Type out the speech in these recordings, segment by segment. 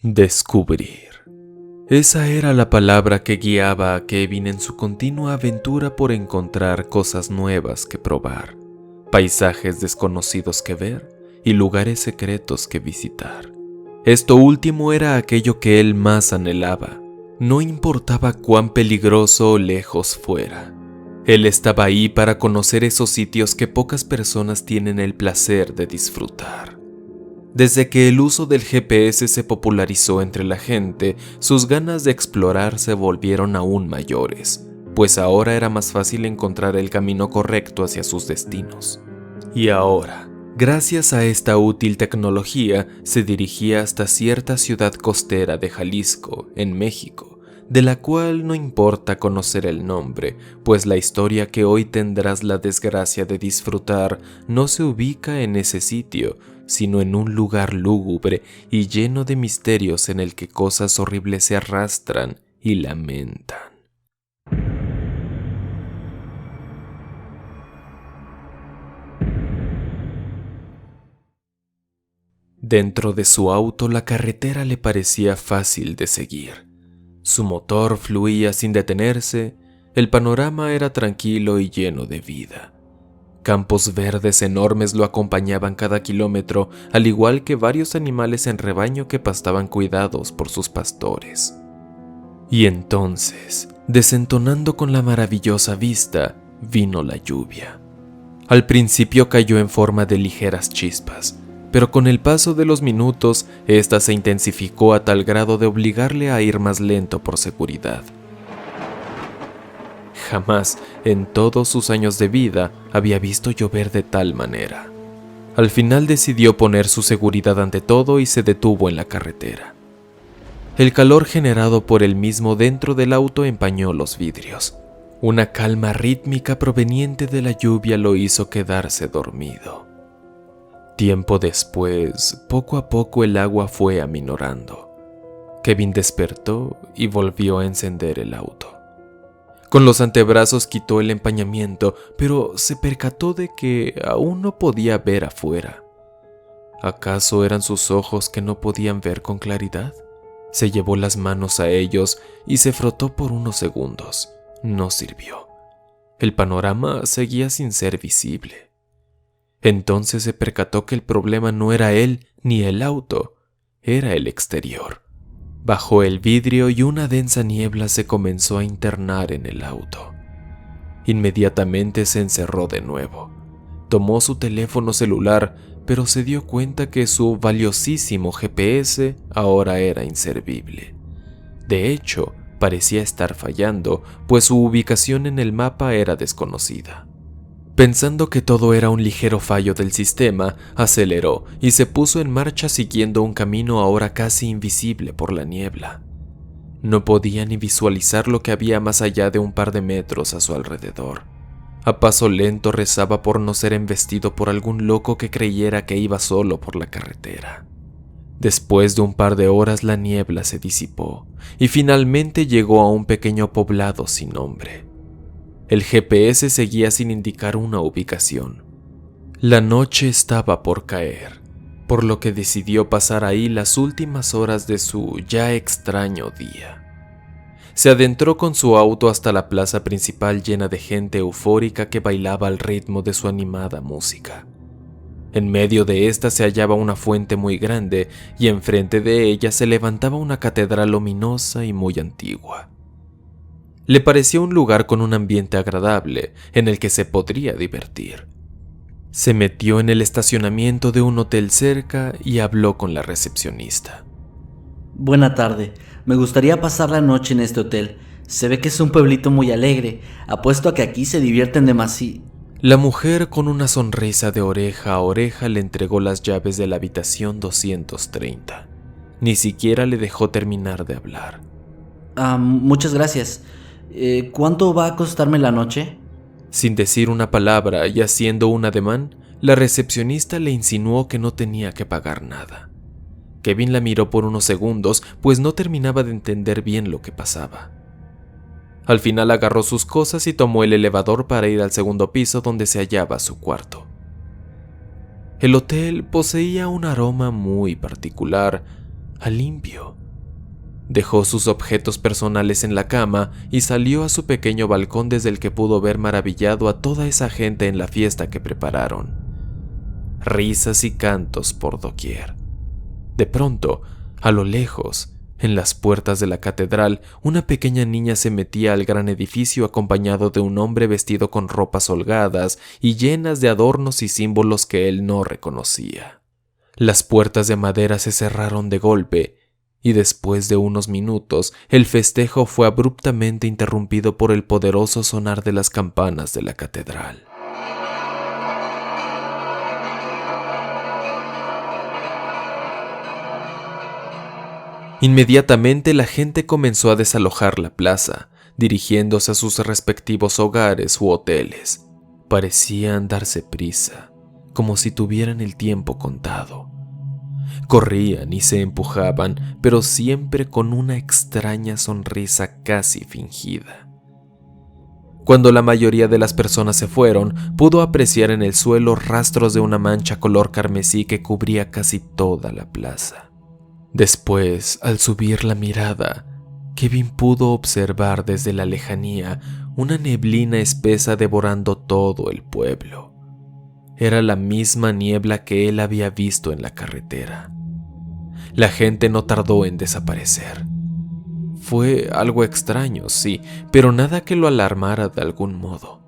Descubrir. Esa era la palabra que guiaba a Kevin en su continua aventura por encontrar cosas nuevas que probar, paisajes desconocidos que ver y lugares secretos que visitar. Esto último era aquello que él más anhelaba. No importaba cuán peligroso o lejos fuera. Él estaba ahí para conocer esos sitios que pocas personas tienen el placer de disfrutar. Desde que el uso del GPS se popularizó entre la gente, sus ganas de explorar se volvieron aún mayores, pues ahora era más fácil encontrar el camino correcto hacia sus destinos. Y ahora, gracias a esta útil tecnología, se dirigía hasta cierta ciudad costera de Jalisco, en México, de la cual no importa conocer el nombre, pues la historia que hoy tendrás la desgracia de disfrutar no se ubica en ese sitio, sino en un lugar lúgubre y lleno de misterios en el que cosas horribles se arrastran y lamentan. Dentro de su auto la carretera le parecía fácil de seguir. Su motor fluía sin detenerse, el panorama era tranquilo y lleno de vida. Campos verdes enormes lo acompañaban cada kilómetro, al igual que varios animales en rebaño que pastaban cuidados por sus pastores. Y entonces, desentonando con la maravillosa vista, vino la lluvia. Al principio cayó en forma de ligeras chispas, pero con el paso de los minutos, esta se intensificó a tal grado de obligarle a ir más lento por seguridad. Jamás, en todos sus años de vida, había visto llover de tal manera. Al final decidió poner su seguridad ante todo y se detuvo en la carretera. El calor generado por él mismo dentro del auto empañó los vidrios. Una calma rítmica proveniente de la lluvia lo hizo quedarse dormido. Tiempo después, poco a poco el agua fue aminorando. Kevin despertó y volvió a encender el auto. Con los antebrazos quitó el empañamiento, pero se percató de que aún no podía ver afuera. ¿Acaso eran sus ojos que no podían ver con claridad? Se llevó las manos a ellos y se frotó por unos segundos. No sirvió. El panorama seguía sin ser visible. Entonces se percató que el problema no era él ni el auto, era el exterior. Bajó el vidrio y una densa niebla se comenzó a internar en el auto. Inmediatamente se encerró de nuevo. Tomó su teléfono celular, pero se dio cuenta que su valiosísimo GPS ahora era inservible. De hecho, parecía estar fallando, pues su ubicación en el mapa era desconocida. Pensando que todo era un ligero fallo del sistema, aceleró y se puso en marcha siguiendo un camino ahora casi invisible por la niebla. No podía ni visualizar lo que había más allá de un par de metros a su alrededor. A paso lento rezaba por no ser embestido por algún loco que creyera que iba solo por la carretera. Después de un par de horas la niebla se disipó y finalmente llegó a un pequeño poblado sin nombre. El GPS seguía sin indicar una ubicación. La noche estaba por caer, por lo que decidió pasar ahí las últimas horas de su ya extraño día. Se adentró con su auto hasta la plaza principal llena de gente eufórica que bailaba al ritmo de su animada música. En medio de esta se hallaba una fuente muy grande y enfrente de ella se levantaba una catedral luminosa y muy antigua. Le pareció un lugar con un ambiente agradable en el que se podría divertir. Se metió en el estacionamiento de un hotel cerca y habló con la recepcionista. Buena tarde, me gustaría pasar la noche en este hotel. Se ve que es un pueblito muy alegre. Apuesto a que aquí se divierten demasiado. La mujer con una sonrisa de oreja a oreja le entregó las llaves de la habitación 230. Ni siquiera le dejó terminar de hablar. Muchas gracias. ¿Cuánto va a costarme la noche? Sin decir una palabra y haciendo un ademán, la recepcionista le insinuó que no tenía que pagar nada. Kevin la miró por unos segundos, pues no terminaba de entender bien lo que pasaba. Al final agarró sus cosas y tomó el elevador para ir al segundo piso donde se hallaba su cuarto. El hotel poseía un aroma muy particular, a limpio. Dejó sus objetos personales en la cama y salió a su pequeño balcón desde el que pudo ver maravillado a toda esa gente en la fiesta que prepararon. Risas y cantos por doquier. De pronto, a lo lejos, en las puertas de la catedral, una pequeña niña se metía al gran edificio acompañado de un hombre vestido con ropas holgadas y llenas de adornos y símbolos que él no reconocía. Las puertas de madera se cerraron de golpe, y después de unos minutos, el festejo fue abruptamente interrumpido por el poderoso sonar de las campanas de la catedral. Inmediatamente la gente comenzó a desalojar la plaza, dirigiéndose a sus respectivos hogares u hoteles. Parecían darse prisa, como si tuvieran el tiempo contado. Corrían y se empujaban, pero siempre con una extraña sonrisa casi fingida. Cuando la mayoría de las personas se fueron, pudo apreciar en el suelo rastros de una mancha color carmesí que cubría casi toda la plaza. Después, al subir la mirada, Kevin pudo observar desde la lejanía una neblina espesa devorando todo el pueblo. Era la misma niebla que él había visto en la carretera. La gente no tardó en desaparecer. Fue algo extraño, sí, pero nada que lo alarmara de algún modo.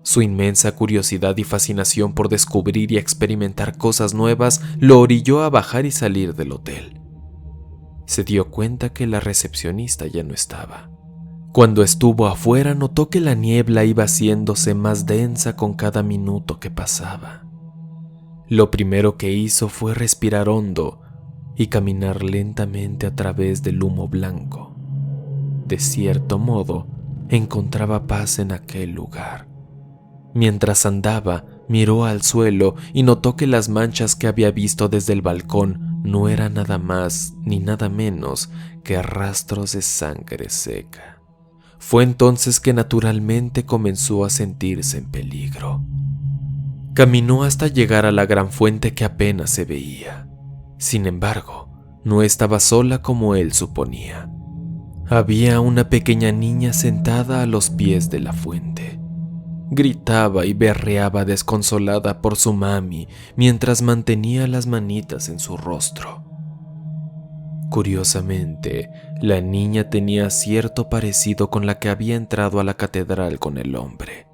Su inmensa curiosidad y fascinación por descubrir y experimentar cosas nuevas lo orilló a bajar y salir del hotel. Se dio cuenta que la recepcionista ya no estaba. Cuando estuvo afuera, notó que la niebla iba haciéndose más densa con cada minuto que pasaba. Lo primero que hizo fue respirar hondo y caminar lentamente a través del humo blanco. De cierto modo, encontraba paz en aquel lugar. Mientras andaba, miró al suelo y notó que las manchas que había visto desde el balcón no eran nada más ni nada menos que rastros de sangre seca. Fue entonces que naturalmente comenzó a sentirse en peligro. Caminó hasta llegar a la gran fuente que apenas se veía. Sin embargo, no estaba sola como él suponía. Había una pequeña niña sentada a los pies de la fuente. Gritaba y berreaba desconsolada por su mami mientras mantenía las manitas en su rostro. Curiosamente, la niña tenía cierto parecido con la que había entrado a la catedral con el hombre.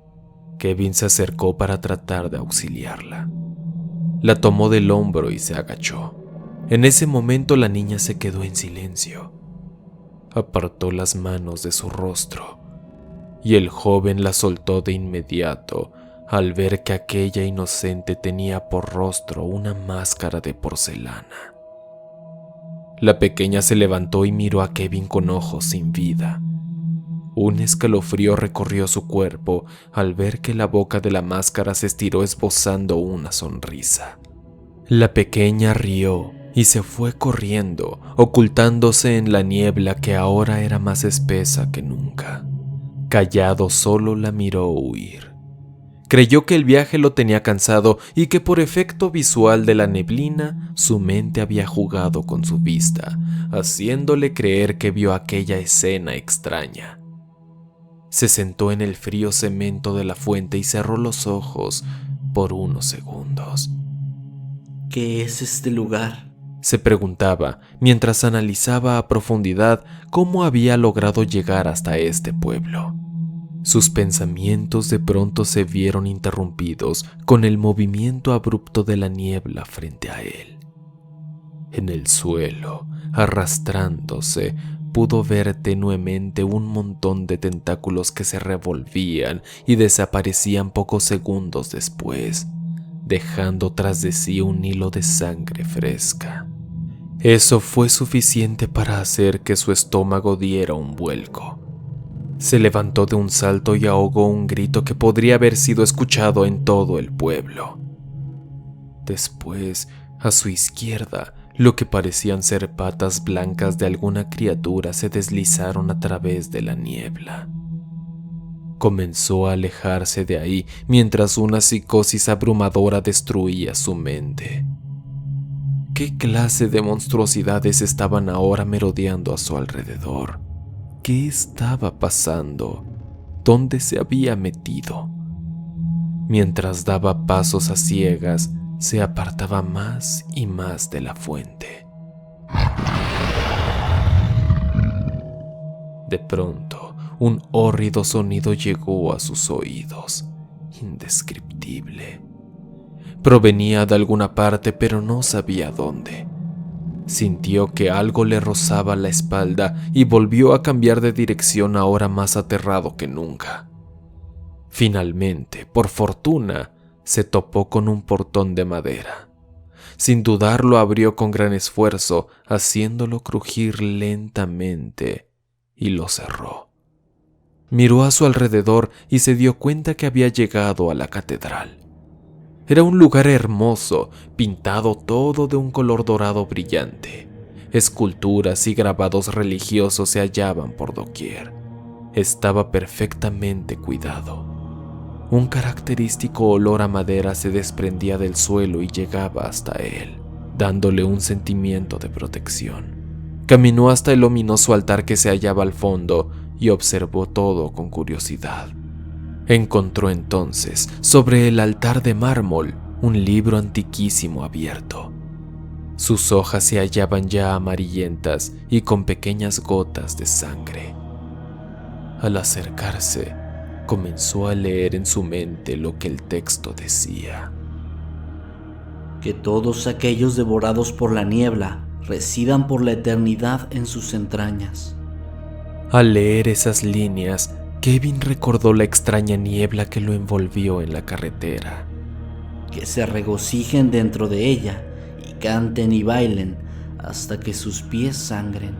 Kevin se acercó para tratar de auxiliarla. La tomó del hombro y se agachó. En ese momento la niña se quedó en silencio. Apartó las manos de su rostro y el joven la soltó de inmediato al ver que aquella inocente tenía por rostro una máscara de porcelana. La pequeña se levantó y miró a Kevin con ojos sin vida. Un escalofrío recorrió su cuerpo al ver que la boca de la máscara se estiró esbozando una sonrisa. La pequeña rió y se fue corriendo, ocultándose en la niebla que ahora era más espesa que nunca. Callado solo la miró huir. Creyó que el viaje lo tenía cansado y que por efecto visual de la neblina su mente había jugado con su vista, haciéndole creer que vio aquella escena extraña. Se sentó en el frío cemento de la fuente y cerró los ojos por unos segundos. ¿Qué es este lugar?, se preguntaba mientras analizaba a profundidad cómo había logrado llegar hasta este pueblo. Sus pensamientos de pronto se vieron interrumpidos con el movimiento abrupto de la niebla frente a él. En el suelo, arrastrándose, pudo ver tenuemente un montón de tentáculos que se revolvían y desaparecían pocos segundos después, dejando tras de sí un hilo de sangre fresca. Eso fue suficiente para hacer que su estómago diera un vuelco. Se levantó de un salto y ahogó un grito que podría haber sido escuchado en todo el pueblo. Después, a su izquierda, lo que parecían ser patas blancas de alguna criatura se deslizaron a través de la niebla. Comenzó a alejarse de ahí mientras una psicosis abrumadora destruía su mente. ¿Qué clase de monstruosidades estaban ahora merodeando a su alrededor? ¿Qué estaba pasando? ¿Dónde se había metido? Mientras daba pasos a ciegas, se apartaba más y más de la fuente. De pronto, un hórrido sonido llegó a sus oídos, indescriptible. Provenía de alguna parte, pero no sabía dónde. Sintió que algo le rozaba la espalda y volvió a cambiar de dirección, ahora más aterrado que nunca. Finalmente, por fortuna, se topó con un portón de madera. Sin dudarlo, abrió con gran esfuerzo, haciéndolo crujir lentamente, y lo cerró. Miró a su alrededor y se dio cuenta que había llegado a la catedral. Era un lugar hermoso, pintado todo de un color dorado brillante. Esculturas y grabados religiosos se hallaban por doquier. Estaba perfectamente cuidado. Un característico olor a madera se desprendía del suelo y llegaba hasta él, dándole un sentimiento de protección. Caminó hasta el ominoso altar que se hallaba al fondo y observó todo con curiosidad. Encontró entonces, sobre el altar de mármol, un libro antiquísimo abierto. Sus hojas se hallaban ya amarillentas y con pequeñas gotas de sangre. Al acercarse, comenzó a leer en su mente lo que el texto decía. Que todos aquellos devorados por la niebla residan por la eternidad en sus entrañas. Al leer esas líneas, Kevin recordó la extraña niebla que lo envolvió en la carretera. Que se regocijen dentro de ella y canten y bailen hasta que sus pies sangren.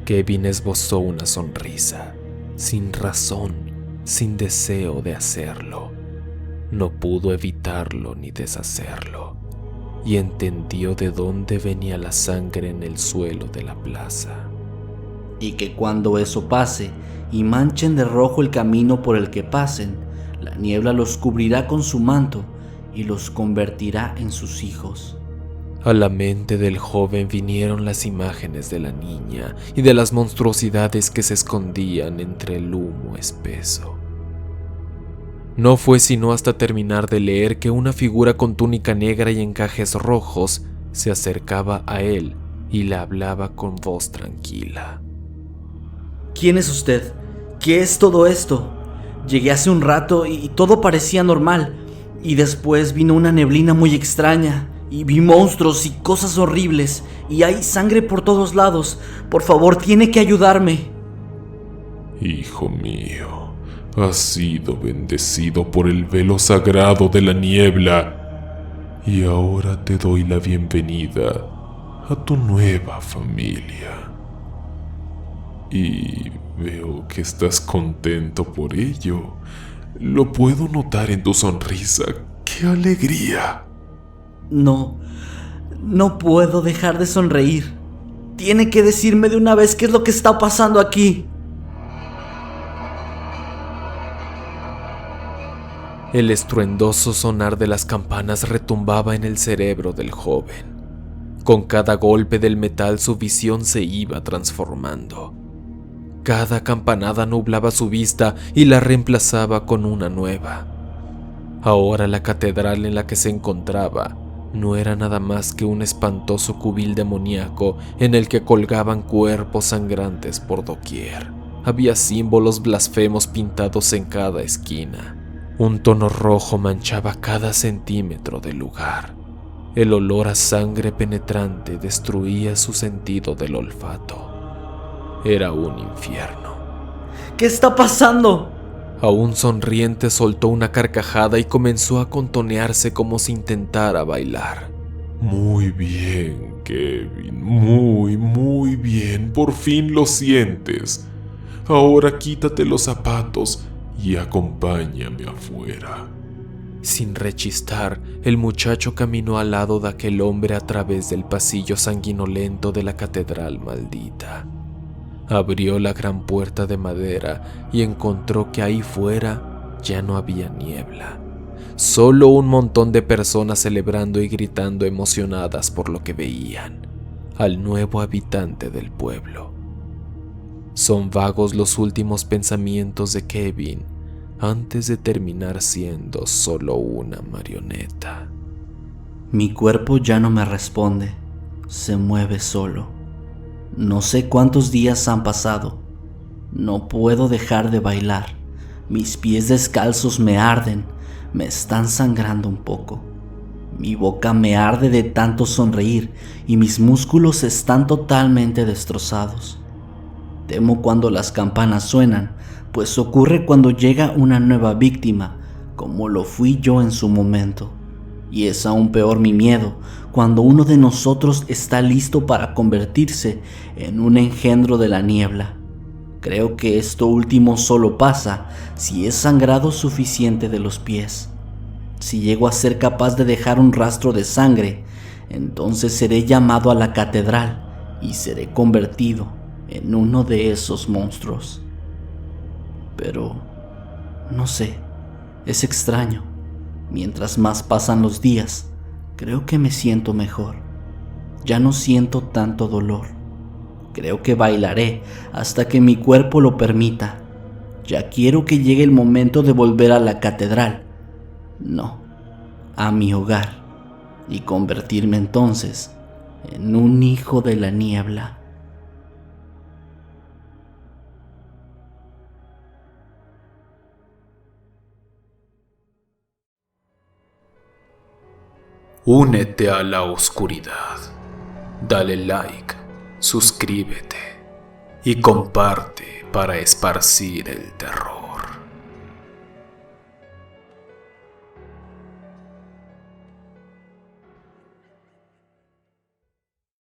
Kevin esbozó una sonrisa, sin razón, sin deseo de hacerlo. No pudo evitarlo ni deshacerlo, y entendió de dónde venía la sangre en el suelo de la plaza. Y que cuando eso pase y manchen de rojo el camino por el que pasen, la niebla los cubrirá con su manto y los convertirá en sus hijos. A la mente del joven vinieron las imágenes de la niña y de las monstruosidades que se escondían entre el humo espeso. No fue sino hasta terminar de leer que una figura con túnica negra y encajes rojos se acercaba a él y le hablaba con voz tranquila. ¿Quién es usted? ¿Qué es todo esto? Llegué hace un rato y todo parecía normal, y después vino una neblina muy extraña, y vi monstruos y cosas horribles, y hay sangre por todos lados. Por favor, tiene que ayudarme. Hijo mío, has sido bendecido por el velo sagrado de la niebla, y ahora te doy la bienvenida a tu nueva familia. Y veo que estás contento por ello. Lo puedo notar en tu sonrisa. ¡Qué alegría! No puedo dejar de sonreír. Tiene que decirme de una vez qué es lo que está pasando aquí. El estruendoso sonar de las campanas retumbaba en el cerebro del joven. Con cada golpe del metal su visión se iba transformando. Cada campanada nublaba su vista y la reemplazaba con una nueva. Ahora la catedral en la que se encontraba no era nada más que un espantoso cubil demoníaco en el que colgaban cuerpos sangrantes por doquier. Había símbolos blasfemos pintados en cada esquina. Un tono rojo manchaba cada centímetro del lugar. El olor a sangre penetrante destruía su sentido del olfato. Era un infierno. ¿Qué está pasando? Aún sonriente soltó una carcajada y comenzó a contonearse como si intentara bailar. Muy bien, Kevin, muy bien, por fin lo sientes. Ahora quítate los zapatos y acompáñame afuera. Sin rechistar, el muchacho caminó al lado de aquel hombre a través del pasillo sanguinolento de la catedral maldita. Abrió la gran puerta de madera y encontró que ahí fuera ya no había niebla. Solo un montón de personas celebrando y gritando emocionadas por lo que veían, al nuevo habitante del pueblo. Son vagos los últimos pensamientos de Kevin antes de terminar siendo solo una marioneta. Mi cuerpo ya no me responde, se mueve solo. No sé cuántos días han pasado. No puedo dejar de bailar. Mis pies descalzos me arden, me están sangrando un poco. Mi boca me arde de tanto sonreír y mis músculos están totalmente destrozados. Temo cuando las campanas suenan, pues ocurre cuando llega una nueva víctima, como lo fui yo en su momento. Y es aún peor mi miedo cuando uno de nosotros está listo para convertirse en un engendro de la niebla. Creo que esto último solo pasa si he sangrado suficiente de los pies. Si llego a ser capaz de dejar un rastro de sangre, entonces seré llamado a la catedral y seré convertido en uno de esos monstruos. Pero no sé, es extraño. Mientras más pasan los días, creo que me siento mejor. Ya no siento tanto dolor. Creo que bailaré hasta que mi cuerpo lo permita. Ya quiero que llegue el momento de volver a la catedral. No, a mi hogar. Y convertirme entonces en un hijo de la niebla. Únete a la oscuridad. Dale like, suscríbete y comparte para esparcir el terror.